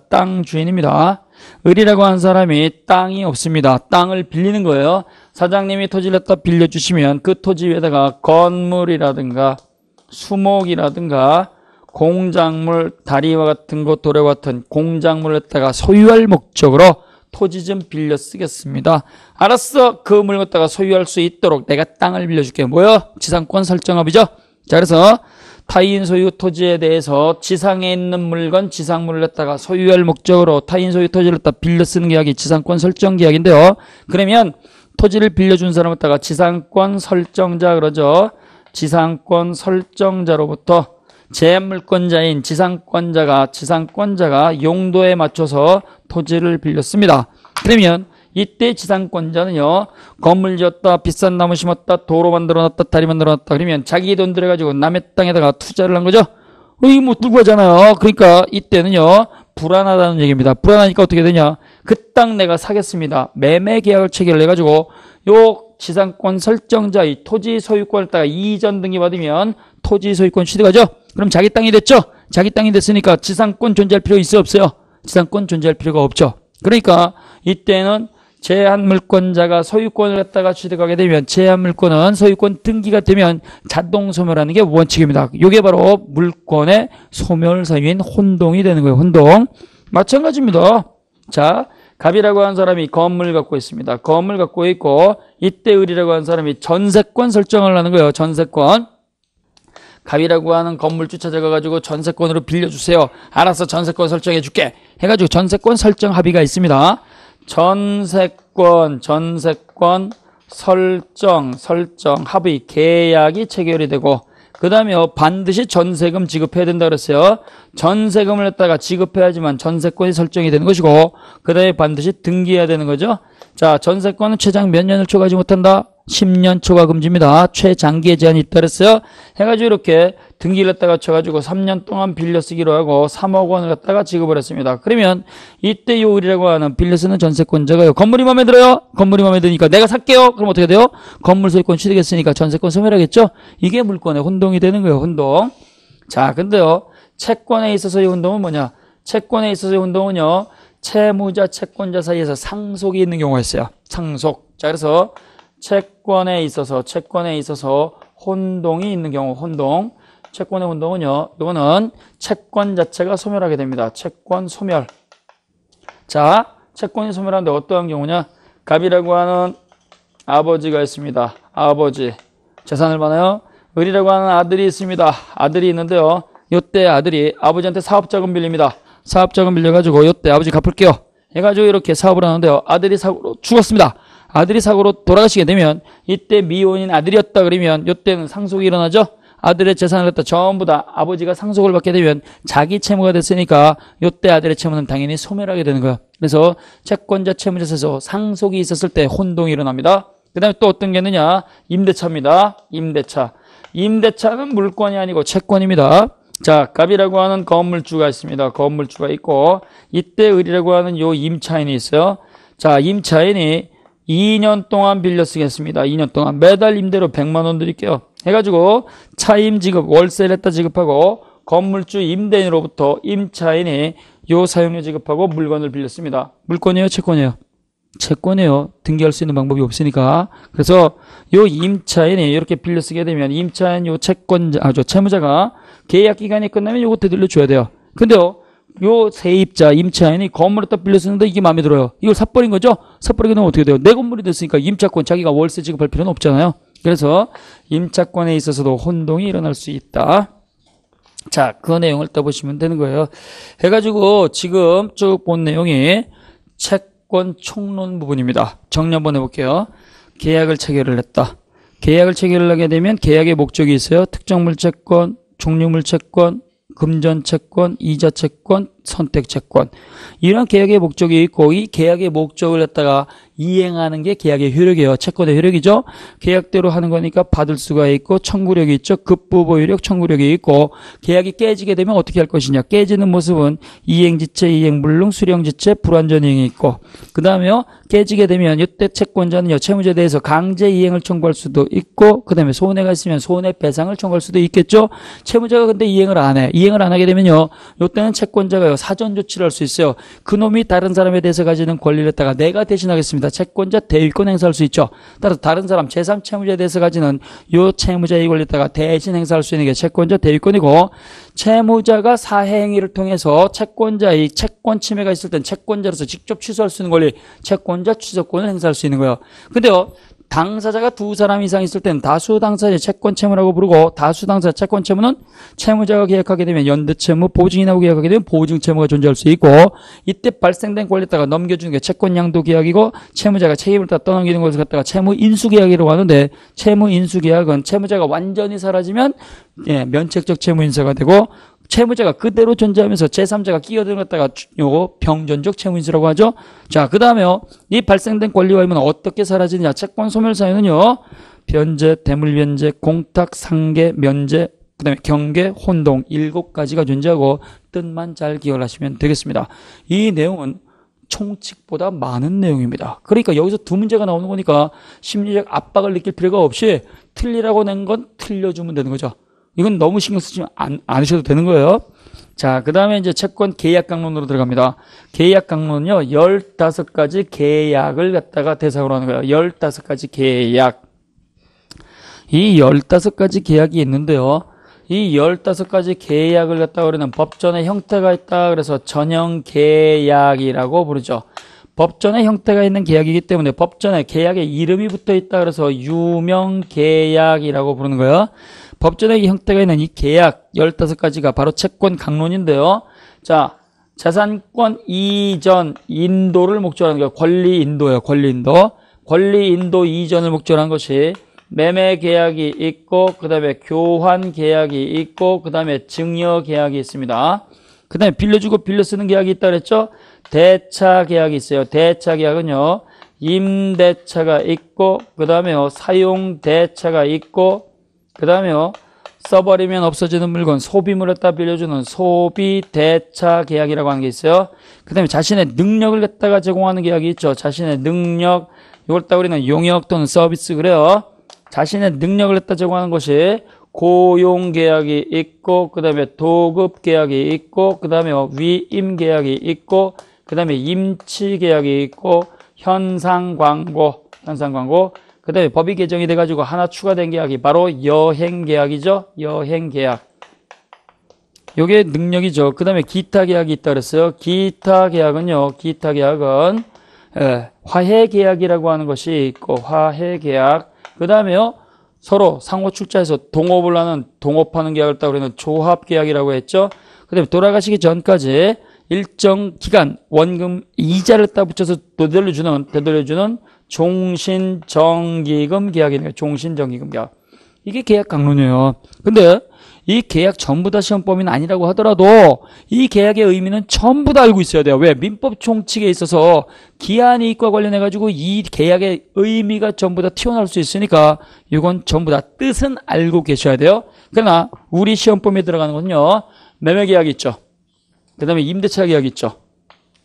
땅 주인입니다. 을이라고 한 사람이 땅이 없습니다. 땅을 빌리는 거예요. 사장님이 토지를 갖다 빌려주시면 그 토지 위에다가 건물이라든가 수목이라든가 공작물, 다리와 같은 것, 도래와 같은 공작물을 갖다가 소유할 목적으로 토지 좀 빌려 쓰겠습니다. 알았어. 그 물건 갖다가 소유할 수 있도록 내가 땅을 빌려줄게. 뭐요? 지상권 설정합이죠. 자, 그래서 타인 소유 토지에 대해서 지상에 있는 물건, 지상물을 갖다가 소유할 목적으로 타인 소유 토지를 갖다 빌려 쓰는 계약이 지상권 설정 계약인데요. 그러면 토지를 빌려준 사람을 갖다가 지상권 설정자 그러죠. 지상권 설정자로부터 제한물권자인 지상권자가 용도에 맞춰서 토지를 빌렸습니다. 그러면 이때 지상권자는요, 건물 지었다, 비싼 나무 심었다, 도로 만들어놨다, 다리 만들어놨다, 그러면 자기 돈 들여가지고 남의 땅에다가 투자를 한 거죠. 이거 못 들고 가잖아요. 그러니까 이때는요, 불안하다는 얘기입니다. 불안하니까 어떻게 되냐? 그 땅 내가 사겠습니다. 매매 계약을 체결을 해가지고 요 지상권 설정자 이 토지 소유권을 따가 이전 등기 받으면 토지 소유권 취득하죠? 그럼 자기 땅이 됐죠? 자기 땅이 됐으니까 지상권 존재할 필요 있어요? 없어요? 지상권 존재할 필요가 없죠. 그러니까 이때는 제한 물권자가 소유권을 갖다가 취득하게 되면 제한 물권은 소유권 등기가 되면 자동 소멸하는 게 원칙입니다. 이게 바로 물권의 소멸 사유인 혼동이 되는 거예요. 혼동. 마찬가지입니다. 자, 갑이라고 하는 사람이 건물 갖고 있습니다. 건물 갖고 있고 이때 을이라고 하는 사람이 전세권 설정을 하는 거예요. 전세권. 갑이라고 하는 건물주 찾아가가지고 전세권으로 빌려주세요. 알아서 전세권 설정해 줄게. 해가지고 전세권 설정 합의가 있습니다. 전세권 설정 합의 계약이 체결이 되고 그 다음에 반드시 전세금 지급해야 된다 그랬어요. 전세금을 갖다가 지급해야지만 전세권이 설정이 되는 것이고 그 다음에 반드시 등기해야 되는 거죠. 자, 전세권은 최장 몇 년을 초과하지 못한다? 10년 초과 금지입니다. 최장기의 제한이 있다 그랬어요. 해가지고 이렇게 등기를 갖다가 쳐가지고 3년 동안 빌려 쓰기로 하고 3억 원을 갖다가 지급을 했습니다. 그러면 이때 요 을이라고 하는 빌려 쓰는 전세권자가요. 건물이 마음에 들어요? 건물이 마음에 드니까 내가 살게요. 그럼 어떻게 돼요? 건물 소유권 취득했으니까 전세권 소멸하겠죠? 이게 물권의 혼동이 되는 거예요. 혼동. 자, 근데요. 채권에 있어서의 혼동은 뭐냐? 채권에 있어서의 혼동은요. 채무자, 채권자 사이에서 상속이 있는 경우가 있어요. 상속. 자, 그래서 채권에 있어서 혼동이 있는 경우, 혼동. 채권의 혼동은요, 이거는 채권 자체가 소멸하게 됩니다. 채권 소멸. 자, 채권이 소멸하는데 어떠한 경우냐? 갑이라고 하는 아버지가 있습니다. 아버지. 재산을 받아요. 을이라고 하는 아들이 있습니다. 아들이 있는데요. 요때 아들이 아버지한테 사업자금 빌립니다. 사업자금 빌려가지고 요때 아버지 갚을게요. 해가지고 이렇게 사업을 하는데요. 아들이 사고로 죽었습니다. 아들이 사고로 돌아가시게 되면 이때 미혼인 아들이었다 그러면 요때는 상속이 일어나죠. 아들의 재산을 갖다 전부 다 아버지가 상속을 받게 되면 자기 채무가 됐으니까 요때 아들의 채무는 당연히 소멸하게 되는 거예요. 그래서 채권자 채무자 사이에서 상속이 있었을 때 혼동이 일어납니다. 그 다음에 또 어떤 게 있느냐? 임대차입니다. 임대차. 임대차는 물권이 아니고 채권입니다. 자, 갑이라고 하는 건물주가 있습니다. 건물주가 있고 이때 을이라고 하는 요 임차인이 있어요. 자, 임차인이 2년 동안 빌려 쓰겠습니다. 2년 동안 매달 임대료 100만 원 드릴게요. 해가지고 차임 지급, 월세를 했다 지급하고 건물주 임대인으로부터 임차인이 요 사용료 지급하고 물건을 빌렸습니다. 물건이에요? 채권이에요? 채권이에요. 등기할 수 있는 방법이 없으니까. 그래서 요 임차인이 이렇게 빌려 쓰게 되면 임차인 요 채무자가 계약 기간이 끝나면 요거 되돌려 줘야 돼요. 근데요. 요 세입자 임차인이 건물을 딱 빌려 쓰는데 이게 마음에 들어요. 이걸 사버린 거죠? 사버리게 되면 어떻게 돼요? 내 건물이 됐으니까 임차권 자기가 월세 지급할 필요는 없잖아요. 그래서 임차권에 있어서도 혼동이 일어날 수 있다. 자, 그 내용을 떠보시면 되는 거예요. 해가지고 지금 쭉 본 내용이 채권 총론 부분입니다. 정리 한번 해볼게요. 계약을 체결을 했다. 계약을 체결을 하게 되면 계약의 목적이 있어요. 특정물채권, 종류물채권, 금전채권, 이자채권, 선택채권. 이런 계약의 목적이 있고 이 계약의 목적을 갖다가 이행하는 게 계약의 효력이에요. 채권의 효력이죠. 계약대로 하는 거니까 받을 수가 있고 청구력이 있죠. 급부보유력, 청구력이 있고 계약이 깨지게 되면 어떻게 할 것이냐. 깨지는 모습은 이행지체, 이행불능, 수령지체, 불완전이행이 있고 그 다음에요. 깨지게 되면 이때 채권자는요. 채무자에 대해서 강제 이행을 청구할 수도 있고 그 다음에 손해가 있으면 손해배상을 청구할 수도 있겠죠. 채무자가 근데 이행을 안 해. 이행을 안 하게 되면요. 이때는 채권자가요. 사전 조치를 할 수 있어요. 그놈이 다른 사람에 대해서 가지는 권리를 갖다가 내가 대신하겠습니다. 채권자 대위권 행사할 수 있죠. 따라서 다른 사람 제3채무자에 대해서 가지는 요 채무자의 권리를 갖다가 대신 행사할 수 있는 게 채권자 대위권이고 채무자가 사행위를 통해서 채권자의 채권 침해가 있을 땐 채권자로서 직접 취소할 수 있는 권리 채권자 취소권을 행사할 수 있는 거예요. 근데요. 당사자가 두 사람 이상 있을 때는 다수 당사자의 채권 채무라고 부르고 다수 당사자 채권 채무는 채무자가 계약하게 되면 연대 채무, 보증인하고 계약하게 되면 보증 채무가 존재할 수 있고 이때 발생된 권리에다가 넘겨주는 게 채권 양도 계약이고 채무자가 책임을 다 떠넘기는 것을 갖다가 채무 인수 계약이라고 하는데 채무 인수 계약은 채무자가 완전히 사라지면 면책적 채무 인수가 되고 채무자가 그대로 존재하면서 제3자가 끼어들었다가 요거 병전적 채무인수라고 하죠. 자, 그 다음에요. 이 발생된 권리와 의무는 어떻게 사라지느냐. 채권 소멸 사유는요. 변제, 대물변제, 공탁, 상계, 면제, 그 다음에 경계, 혼동 7가지가 존재하고 뜻만 잘 기억하시면 되겠습니다. 이 내용은 총칙보다 많은 내용입니다. 그러니까 여기서 두 문제가 나오는 거니까 심리적 압박을 느낄 필요가 없이 틀리라고 낸 건 틀려주면 되는 거죠. 이건 너무 신경 쓰지 않으셔도 되는 거예요. 자, 그 다음에 이제 채권 계약 강론으로 들어갑니다. 계약 강론은요, 15가지 계약을 갖다가 대상으로 하는 거예요. 15가지 계약. 이 15가지 계약이 있는데요. 이 15가지 계약을 갖다가 우리는 법전의 형태가 있다. 그래서 전형 계약이라고 부르죠. 법전의 형태가 있는 계약이기 때문에 법전에 계약의 이름이 붙어 있다. 그래서 유명 계약이라고 부르는 거예요. 법전의 형태가 있는 이 계약 15가지가 바로 채권 강론인데요. 자, 재산권 이전 인도를 목적으로 하는 거예요. 권리 인도예요. 권리 인도. 권리 인도 이전을 목적으로 한 것이 매매 계약이 있고, 그 다음에 교환 계약이 있고, 그 다음에 증여 계약이 있습니다. 그 다음에 빌려주고 빌려 쓰는 계약이 있다 그랬죠? 대차 계약이 있어요. 대차 계약은요, 임대차가 있고, 그 다음에요, 사용 대차가 있고, 그 다음에요, 써버리면 없어지는 물건, 소비물을 갖다 빌려주는 소비 대차 계약이라고 하는 게 있어요. 그 다음에 자신의 능력을 갖다가 제공하는 계약이 있죠. 자신의 능력, 이걸 따 우리는 용역 또는 서비스 그래요. 자신의 능력을 갖다 제공하는 것이 고용 계약이 있고, 그 다음에 도급 계약이 있고, 그 다음에 위임 계약이 있고, 그 다음에 임치 계약이 있고, 현상 광고, 그 다음에 법이 개정이 돼가지고 하나 추가된 계약이 바로 여행 계약이죠. 여행 계약. 요게 능력이죠. 그 다음에 기타 계약이 있다 그랬어요. 기타 계약은요, 기타 계약은 화해 계약이라고 하는 것이 있고, 화해 계약. 그 다음에요, 서로 상호 출자해서 동업을 하는, 동업하는 계약을 따고 우리는 조합 계약이라고 했죠. 그 다음에 돌아가시기 전까지 일정 기간 원금 이자를 따 붙여서 되돌려주는 종신정기금 계약이네요. 종신정기금 계약. 이게 계약 강론이에요. 근데 이 계약 전부 다 시험 범위는 아니라고 하더라도 이 계약의 의미는 전부 다 알고 있어야 돼요. 왜? 민법 총칙에 있어서 기한 이익과 관련해가지고 이 계약의 의미가 전부 다 튀어나올 수 있으니까 이건 전부 다 뜻은 알고 계셔야 돼요. 그러나 우리 시험 범위에 들어가는 건요, 매매 계약 있죠. 그 다음에 임대차 계약 있죠.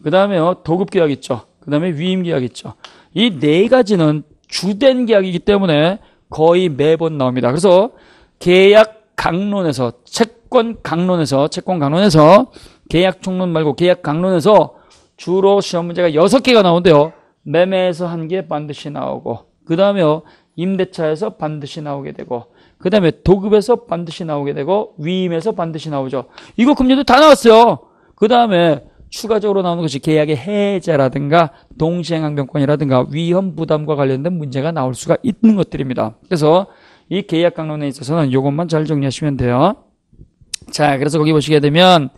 그 다음에요, 도급 계약 있죠. 그 다음에 위임 계약 있죠. 이 네 가지는 주된 계약이기 때문에 거의 매번 나옵니다. 그래서 계약 강론에서, 채권 강론에서 계약 총론 말고 계약 강론에서 주로 시험 문제가 6개가 나오는데요. 매매에서 1개 반드시 나오고, 그 다음에요, 임대차에서 반드시 나오게 되고, 그 다음에 도급에서 반드시 나오게 되고, 위임에서 반드시 나오죠. 이거 금년도 다 나왔어요. 그 다음에 추가적으로 나오는 것이 계약의 해제라든가 동시행항변권이라든가 위험 부담과 관련된 문제가 나올 수가 있는 것들입니다. 그래서 이 계약 강론에 있어서는 이것만 잘 정리하시면 돼요. 자, 그래서 거기 보시게 되면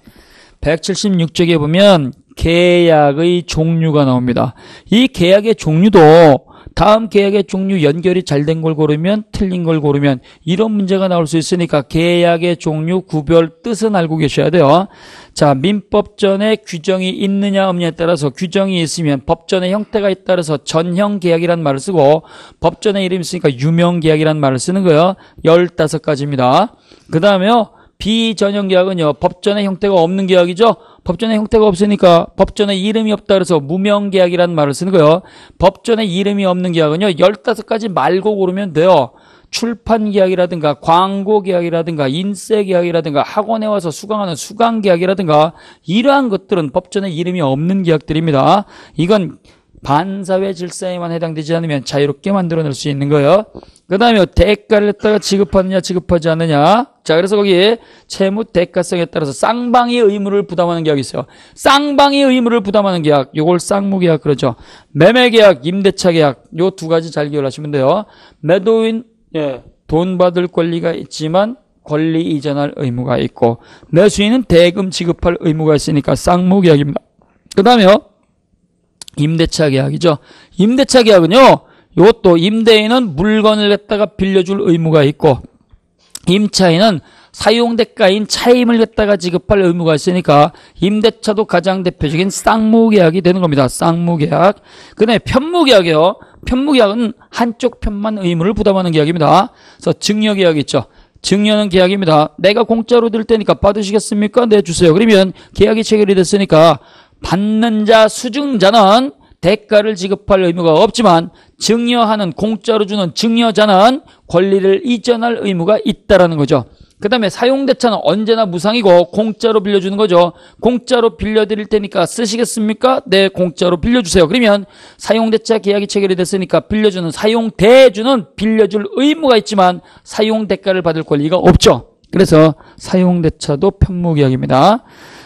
176쪽에 보면 계약의 종류가 나옵니다. 이 계약의 종류도 다음 계약의 종류 연결이 잘 된 걸 고르면, 틀린 걸 고르면 이런 문제가 나올 수 있으니까 계약의 종류 구별 뜻은 알고 계셔야 돼요. 자, 민법전에 규정이 있느냐 없느냐에 따라서 규정이 있으면 법전의 형태가 있다 그래서 전형 계약이라는 말을 쓰고, 법전에 이름이 있으니까 유명 계약이라는 말을 쓰는 거예요. 15가지입니다. 그 다음에요, 비전형 계약은요, 법전의 형태가 없는 계약이죠. 법전의 형태가 없으니까 법전에 이름이 없다 그래서 무명 계약이라는 말을 쓰는 거예요. 법전에 이름이 없는 계약은요, 15가지 말고 고르면 돼요. 출판 계약이라든가 광고 계약이라든가 인쇄 계약이라든가 학원에 와서 수강하는 수강 계약이라든가 이러한 것들은 법전에 이름이 없는 계약들입니다. 이건 반사회 질서에만 해당되지 않으면 자유롭게 만들어낼 수 있는 거예요. 그 다음에 대가를 갖다가 지급하느냐 지급하지 않느냐. 자, 그래서 거기 채무 대가성에 따라서 쌍방이 의무를 부담하는 계약이 있어요. 쌍방이 의무를 부담하는 계약, 요걸 쌍무계약 그러죠. 매매계약, 임대차 계약, 요 두 가지 잘 기억하시면 돼요. 매도인 돈 받을 권리가 있지만 권리 이전할 의무가 있고, 매수인은 대금 지급할 의무가 있으니까 쌍무계약입니다. 그 다음에요, 임대차 계약이죠. 임대차 계약은요, 이것도 임대인은 물건을 갖다가 빌려줄 의무가 있고, 임차인은 사용대가인 차임을 갖다가 지급할 의무가 있으니까 임대차도 가장 대표적인 쌍무계약이 되는 겁니다. 쌍무계약. 그 다음에 편무계약이요. 편무계약은 한쪽 편만 의무를 부담하는 계약입니다. 그래서 증여계약이 있죠. 증여는 계약입니다. 내가 공짜로 드릴 테니까 받으시겠습니까? 네, 주세요. 그러면 계약이 체결이 됐으니까 받는 자, 수증자는 대가를 지급할 의무가 없지만 증여하는, 공짜로 주는 증여자는 권리를 이전할 의무가 있다라는 거죠. 그 다음에 사용대차는 언제나 무상이고 공짜로 빌려주는 거죠. 공짜로 빌려드릴 테니까 쓰시겠습니까? 네, 공짜로 빌려주세요. 그러면 사용대차 계약이 체결이 됐으니까 빌려주는 사용대주는 빌려줄 의무가 있지만 사용대가를 받을 권리가 없죠. 그래서 사용대차도 편무계약입니다.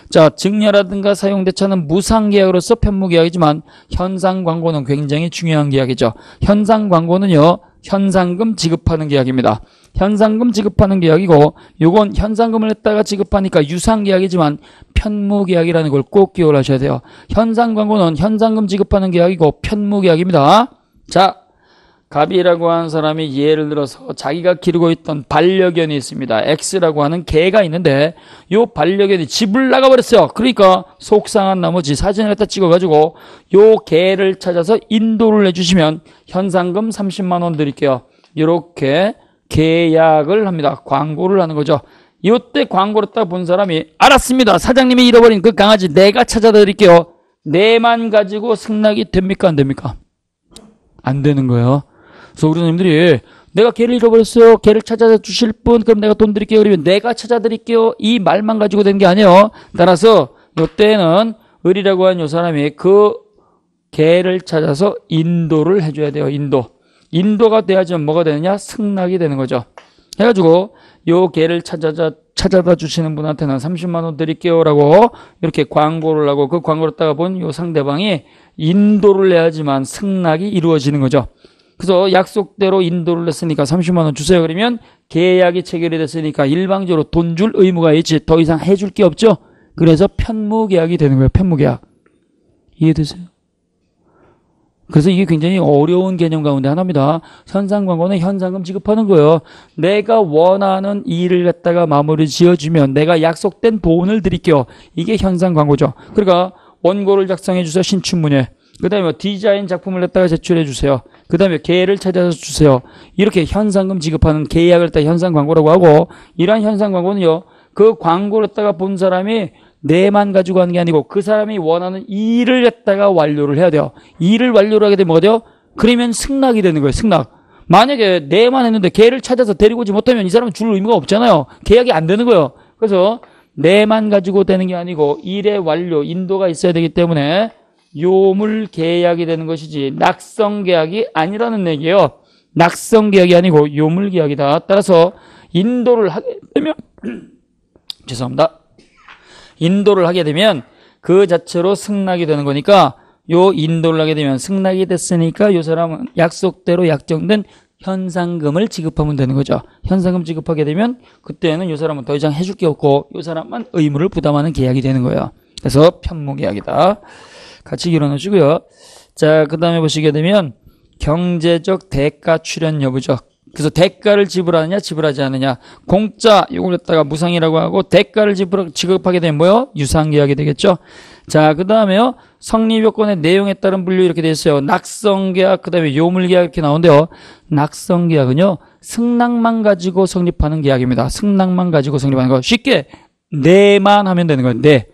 자, 증여라든가 사용대차는 무상계약으로서 편무계약이지만 현상광고는 굉장히 중요한 계약이죠. 현상광고는요, 현상금 지급하는 계약입니다. 현상금 지급하는 계약이고, 요건 현상금을 냈다가 지급하니까 유상계약이지만 편무계약이라는 걸 꼭 기억을 하셔야 돼요. 현상광고는 현상금 지급하는 계약이고 편무계약입니다. 자, 갑이라고 하는 사람이 예를 들어서 자기가 기르고 있던 반려견이 있습니다. X라고 하는 개가 있는데 요 반려견이 집을 나가버렸어요. 그러니까 속상한 나머지 사진을 갖다 찍어가지고 요 개를 찾아서 인도를 해주시면 현상금 30만 원 드릴게요. 이렇게 계약을 합니다. 광고를 하는 거죠. 이때 광고를 딱 본 사람이 알았습니다. 사장님이 잃어버린 그 강아지 내가 찾아다 드릴게요. 내만 가지고 승낙이 됩니까? 안 됩니까? 안 되는 거예요. 그래서 우리 선생님들이 내가 개를 잃어버렸어요. 개를 찾아다 주실 분, 그럼 내가 돈 드릴게요. 그러면 내가 찾아드릴게요. 이 말만 가지고 된 게 아니에요. 따라서 이때는 을이라고 하는 요 사람이 그 개를 찾아서 인도를 해줘야 돼요. 인도가 돼야지만 뭐가 되느냐? 승낙이 되는 거죠. 해가지고 요 개를 찾아다 주시는 분한테는 30만 원 드릴게요 라고 이렇게 광고를 하고 그 광고를 따가 본 요 상대방이 인도를 해야지만 승낙이 이루어지는 거죠. 그래서 약속대로 인도를 냈으니까 30만 원 주세요. 그러면 계약이 체결이 됐으니까 일방적으로 돈 줄 의무가 있지 더 이상 해줄 게 없죠. 그래서 편무계약이 되는 거예요. 편무계약. 이해되세요? 그래서 이게 굉장히 어려운 개념 가운데 하나입니다. 현상광고는 현상금 지급하는 거예요. 내가 원하는 일을 갖다가 마무리 지어주면 내가 약속된 돈을 드릴게요. 이게 현상광고죠. 그러니까 원고를 작성해 주세요. 신춘문예. 그 다음에 디자인 작품을 갖다가 제출해 주세요. 그 다음에 개를 찾아서 주세요. 이렇게 현상금 지급하는 계약을 갖다가 현상광고라고 하고, 이러한 현상광고는요, 그 광고를 갖다가 본 사람이 내만 가지고 하는 게 아니고 그 사람이 원하는 일을 갖다가 완료를 해야 돼요. 일을 완료를 하게 되면 뭐가 돼요? 그러면 승낙이 되는 거예요. 승낙. 만약에 내만 했는데 개를 찾아서 데리고 오지 못하면 이 사람은 줄 의무가 없잖아요. 계약이 안 되는 거예요. 그래서 내만 가지고 되는 게 아니고 일의 완료, 인도가 있어야 되기 때문에 요물 계약이 되는 것이지 낙성 계약이 아니라는 얘기예요. 낙성 계약이 아니고 요물 계약이다. 따라서 인도를 하게 되면 죄송합니다. 인도를 하게 되면 그 자체로 승낙이 되는 거니까 요 인도를 하게 되면 승낙이 됐으니까 요 사람은 약속대로 약정된 현상금을 지급하면 되는 거죠. 현상금 지급하게 되면 그때는 요 사람은 더 이상 해줄 게 없고 요 사람만 의무를 부담하는 계약이 되는 거예요. 그래서 편무계약이다. 같이 기록해놓으시고요. 자, 그 다음에 보시게 되면 경제적 대가 출연 여부죠. 그래서 대가를 지불하느냐 지불하지 않느냐. 공짜 이걸 갖다가 무상이라고 하고 대가를 지급하게 되면 뭐요? 유상계약이 되겠죠. 자, 그 다음에요. 성립요건의 내용에 따른 분류 이렇게 되어 있어요. 낙성계약, 그 다음에 요물계약 이렇게 나오는데요. 낙성계약은요. 승낙만 가지고 성립하는 계약입니다. 승낙만 가지고 성립하는 거. 쉽게 네만 하면 되는 거예요. 네.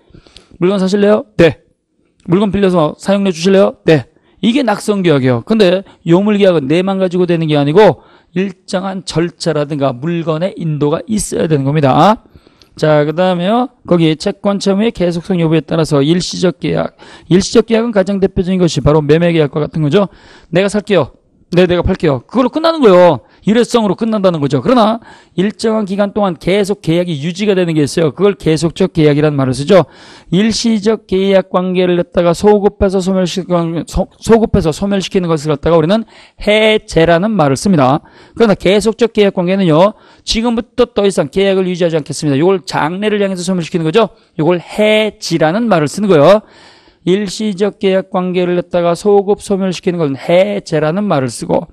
물건 사실래요? 네. 물건 빌려서 사용료 주실래요? 네. 이게 낙성계약이에요. 근데 요물계약은 네만 가지고 되는 게 아니고 일정한 절차라든가 물건의 인도가 있어야 되는 겁니다. 자, 그 다음에요. 거기 채권 채무의 계속성 여부에 따라서 일시적 계약. 일시적 계약은 가장 대표적인 것이 바로 매매계약과 같은 거죠. 내가 살게요. 네, 내가 팔게요. 그걸로 끝나는 거예요. 일회성으로 끝난다는 거죠. 그러나 일정한 기간 동안 계속 계약이 유지가 되는 게 있어요. 그걸 계속적 계약이라는 말을 쓰죠. 일시적 계약 관계를 갖다가 소급해서 소멸시키는 것을 갖다가 우리는 해제라는 말을 씁니다. 그러나 계속적 계약 관계는요. 지금부터 더 이상 계약을 유지하지 않겠습니다. 이걸 장래를 향해서 소멸시키는 거죠. 이걸 해지라는 말을 쓰는 거예요. 일시적 계약 관계를 갖다가 소급 소멸시키는 건 해제라는 말을 쓰고,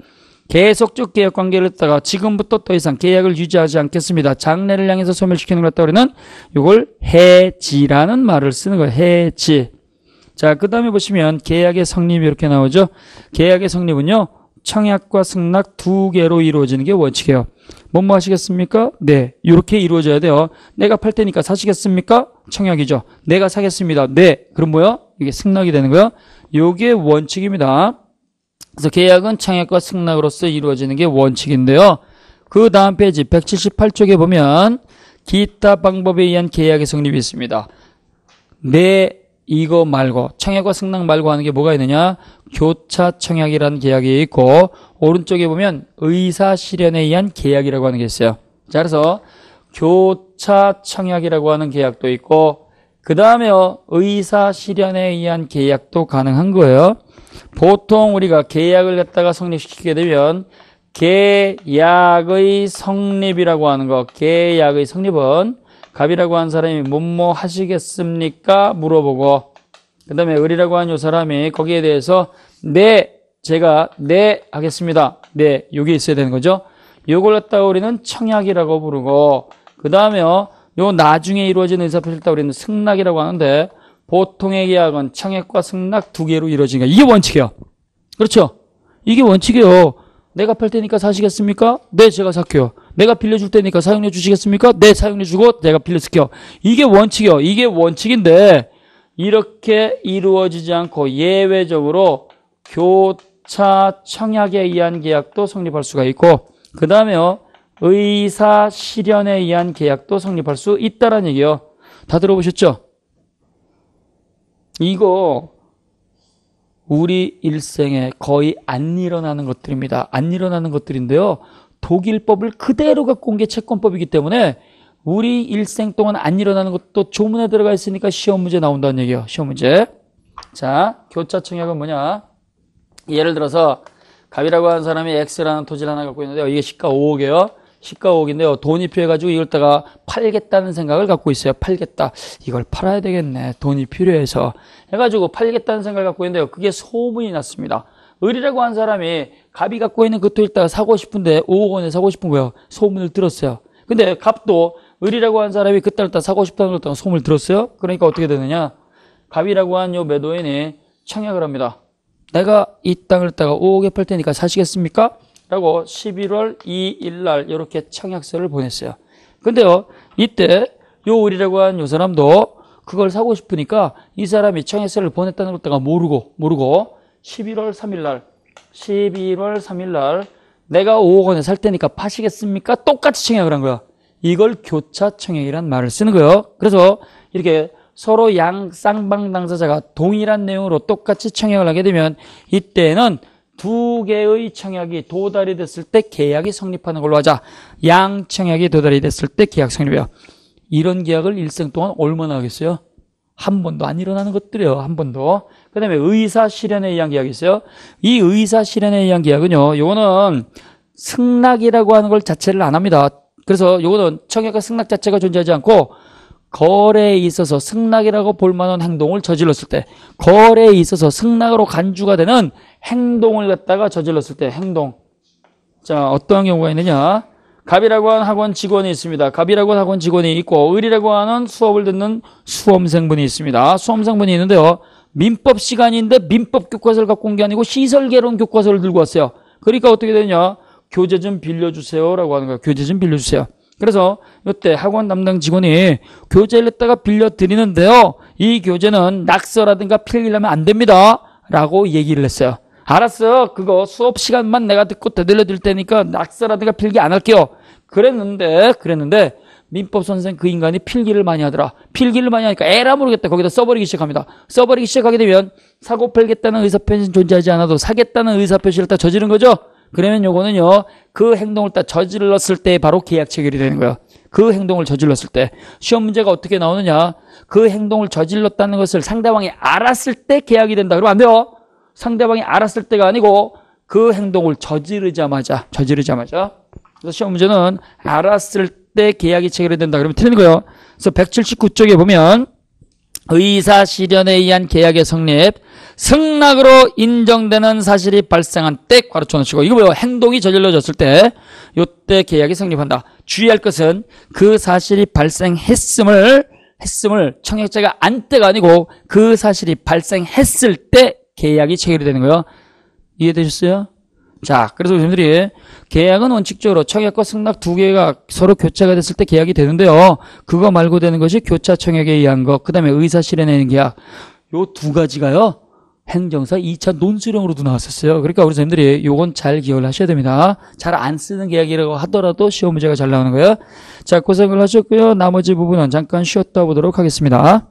계속적 계약 관계를 갖다가 지금부터 더 이상 계약을 유지하지 않겠습니다. 장래를 향해서 소멸시키는 걸 갖다 우리는 이걸 해지라는 말을 쓰는 거예요. 해지. 자, 그 다음에 보시면 계약의 성립이 이렇게 나오죠. 계약의 성립은요. 청약과 승낙 두 개로 이루어지는 게 원칙이에요. 뭐뭐 하시겠습니까? 네. 이렇게 이루어져야 돼요. 내가 팔 테니까 사시겠습니까? 청약이죠. 내가 사겠습니다. 네. 그럼 뭐요? 이게 승낙이 되는 거예요. 이게 원칙입니다. 그래서 계약은 청약과 승낙으로서 이루어지는 게 원칙인데요. 그 다음 페이지 178쪽에 보면 기타 방법에 의한 계약의 성립이 있습니다. 네. 이거 말고 청약과 승낙 말고 하는 게 뭐가 있느냐? 교차 청약이라는 계약이 있고 오른쪽에 보면 의사 실현에 의한 계약이라고 하는 게 있어요. 자, 그래서 교차 청약이라고 하는 계약도 있고 그 다음에 의사 실현에 의한 계약도 가능한 거예요. 보통 우리가 계약을 갖다가 성립시키게 되면 계약의 성립이라고 하는 거, 계약의 성립은 갑이라고 한 사람이 뭐뭐 하시겠습니까? 물어보고 그 다음에 을이라고 한 요 사람이 거기에 대해서 네, 제가 네 하겠습니다. 네, 요게 있어야 되는 거죠. 요걸 갖다가 우리는 청약이라고 부르고 그 다음에 요 나중에 이루어진 의사표시를 따라 우리는 승낙이라고 하는데 보통의 계약은 청약과 승낙 두 개로 이루어지니까 이게 원칙이에요. 그렇죠? 이게 원칙이에요. 내가 팔 테니까 사시겠습니까? 네, 제가 살게요. 내가 빌려줄 테니까 사용료 주시겠습니까? 네, 사용료 주고 내가 빌려줄게요. 이게 원칙이요. 이게 원칙인데 이렇게 이루어지지 않고 예외적으로 교차 청약에 의한 계약도 성립할 수가 있고 그 다음에요. 의사 실현에 의한 계약도 성립할 수 있다라는 얘기예요. 다 들어보셨죠? 이거 우리 일생에 거의 안 일어나는 것들입니다. 안 일어나는 것들인데요. 독일법을 그대로 갖고 온 게 채권법이기 때문에 우리 일생 동안 안 일어나는 것도 조문에 들어가 있으니까 시험 문제 나온다는 얘기예요. 시험 문제. 자, 교차 청약은 뭐냐? 예를 들어서 갑이라고 하는 사람이 X라는 토지를 하나 갖고 있는데요. 이게 시가 5억이에요. 시가 5억인데요. 돈이 필요해가지고 이걸 다가 팔겠다는 생각을 갖고 있어요. 팔겠다. 이걸 팔아야 되겠네. 돈이 필요해서. 해가지고 팔겠다는 생각을 갖고 있는데요. 그게 소문이 났습니다. 을이라고 한 사람이 갑이 갖고 있는 그 토지를 다가 사고 싶은데 5억 원에 사고 싶은 거예요. 소문을 들었어요. 근데 갑도 을이라고 한 사람이 그 땅을 다 사고 싶다는 걸 소문을 들었어요. 그러니까 어떻게 되느냐? 갑이라고 한 요 매도인이 청약을 합니다. 내가 이 땅을 다가 5억에 팔 테니까 사시겠습니까? 라고 11월 2일 날 이렇게 청약서를 보냈어요. 근데요, 이때 요 을이라고 한 요 사람도 그걸 사고 싶으니까 이 사람이 청약서를 보냈다는 것도 모르고 11월 3일 날 내가 5억 원에 살 테니까 파시겠습니까? 똑같이 청약을 한 거야. 이걸 교차 청약이란 말을 쓰는 거예요. 그래서 이렇게 서로 양 쌍방 당사자가 동일한 내용으로 똑같이 청약을 하게 되면 이때는 두 개의 청약이 도달이 됐을 때 계약이 성립하는 걸로 하자. 양 청약이 도달이 됐을 때 계약 성립이에요. 이런 계약을 일생 동안 얼마나 하겠어요? 한 번도 안 일어나는 것들이에요. 한 번도. 그 다음에 의사 실현에 의한 계약이 있어요. 이 의사 실현에 의한 계약은요. 요거는 승낙이라고 하는 걸 자체를 안 합니다. 그래서 요거는 청약과 승낙 자체가 존재하지 않고 거래에 있어서 승낙이라고 볼 만한 행동을 저질렀을 때, 거래에 있어서 승낙으로 간주가 되는 행동을 갖다가 저질렀을 때 행동. 자, 어떠한 경우가 있느냐? 갑이라고 하는 학원 직원이 있습니다. 갑이라고 하는 학원 직원이 있고 을이라고 하는 수업을 듣는 수험생분이 있습니다. 수험생분이 있는데요. 민법 시간인데 민법 교과서를 갖고 온 게 아니고 시설개론 교과서를 들고 왔어요. 그러니까 어떻게 되냐? 교재 좀 빌려주세요 라고 하는 거예요. 교재 좀 빌려주세요. 그래서 이때 학원 담당 직원이 교재를 갖다가 빌려드리는데요. 이 교재는 낙서라든가 필기를 하면 안 됩니다. 라고 얘기를 했어요. 알았어. 그거 수업 시간만 내가 듣고 되돌려 드릴 테니까 낙서라든가 필기 안 할게요. 그랬는데 민법 선생 그 인간이 필기를 많이 하더라. 필기를 많이 하니까 에라 모르겠다. 거기다 써버리기 시작합니다. 써버리기 시작하게 되면 사고 팔겠다는 의사표시는 존재하지 않아도 사겠다는 의사표시를 다 저지른 거죠. 그러면 요거는요, 그 행동을 딱 저질렀을 때 바로 계약 체결이 되는 거예요. 그 행동을 저질렀을 때. 시험 문제가 어떻게 나오느냐? 그 행동을 저질렀다는 것을 상대방이 알았을 때 계약이 된다. 그러면 안 돼요. 상대방이 알았을 때가 아니고 그 행동을 저지르자마자. 그래서 시험 문제는 알았을 때 계약이 체결이 된다. 그러면 틀린 거예요. 그래서 179쪽에 보면 의사 실현에 의한 계약의 성립, 승낙으로 인정되는 사실이 발생한 때 괄호쳐 놓으시고, 이거 뭐예요? 행동이 저질러졌을 때 요때 계약이 성립한다. 주의할 것은 그 사실이 발생했음을 청약자가 안 때가 아니고 그 사실이 발생했을 때 계약이 체결이 되는 거예요. 이해되셨어요? 자, 그래서 선생님들이 계약은 원칙적으로 청약과 승낙 두 개가 서로 교차가 됐을 때 계약이 되는데요. 그거 말고 되는 것이 교차 청약에 의한 것, 그 다음에 의사 실현해내는 계약. 요 두 가지가요. 행정사 2차 논술형으로도 나왔었어요. 그러니까 우리 선생님들이 요건 잘 기억을 하셔야 됩니다. 잘 안 쓰는 계약이라고 하더라도 시험 문제가 잘 나오는 거예요. 자, 고생을 하셨고요. 나머지 부분은 잠깐 쉬었다 보도록 하겠습니다.